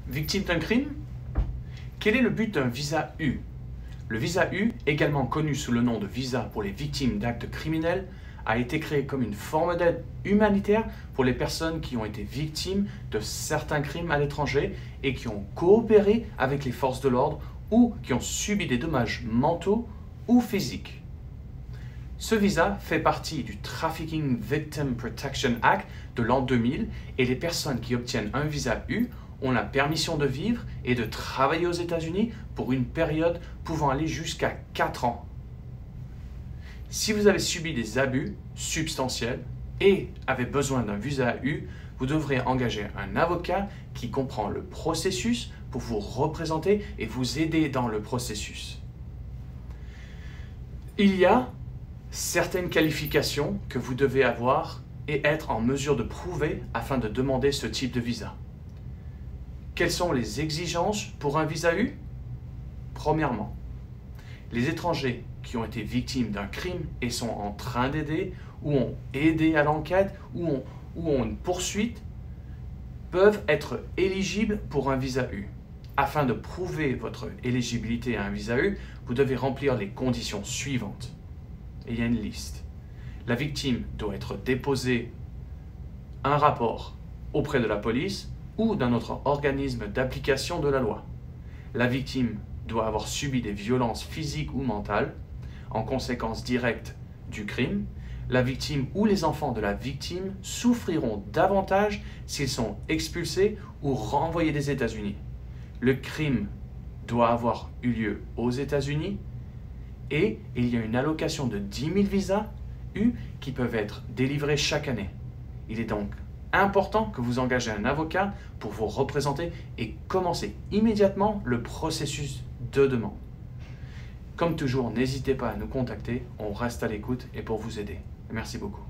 Victime d'un crime? Quel est le but d'un visa U? Le visa U, également connu sous le nom de visa pour les victimes d'actes criminels, a été créé comme une forme d'aide humanitaire pour les personnes qui ont été victimes de certains crimes à l'étranger et qui ont coopéré avec les forces de l'ordre ou qui ont subi des dommages mentaux ou physiques. Ce visa fait partie du Trafficking Victim Protection Act de l'an 2000 et les personnes qui obtiennent un visa U ont la permission de vivre et de travailler aux États-Unis pour une période pouvant aller jusqu'à 4 ans. Si vous avez subi des abus substantiels et avez besoin d'un visa U, vous devrez engager un avocat qui comprend le processus pour vous représenter et vous aider dans le processus. Il y a certaines qualifications que vous devez avoir et être en mesure de prouver afin de demander ce type de visa. Quelles sont les exigences pour un visa U? Premièrement, les étrangers qui ont été victimes d'un crime et sont en train d'aider ou ont aidé à l'enquête ou ont une poursuite peuvent être éligibles pour un visa U. Afin de prouver votre éligibilité à un visa U, vous devez remplir les conditions suivantes. Et il y a une liste. La victime doit être déposée un rapport auprès de la police ou d'un autre organisme d'application de la loi. La victime doit avoir subi des violences physiques ou mentales en conséquence directe du crime. La victime ou les enfants de la victime souffriront davantage s'ils sont expulsés ou renvoyés des États-Unis. Le crime doit avoir eu lieu aux États-Unis et il y a une allocation de 10 000 visas U qui peuvent être délivrés chaque année. Il est donc important que vous engagez un avocat pour vous représenter et commencer immédiatement le processus de demande. Comme toujours, n'hésitez pas à nous contacter, on reste à l'écoute et pour vous aider. Merci beaucoup.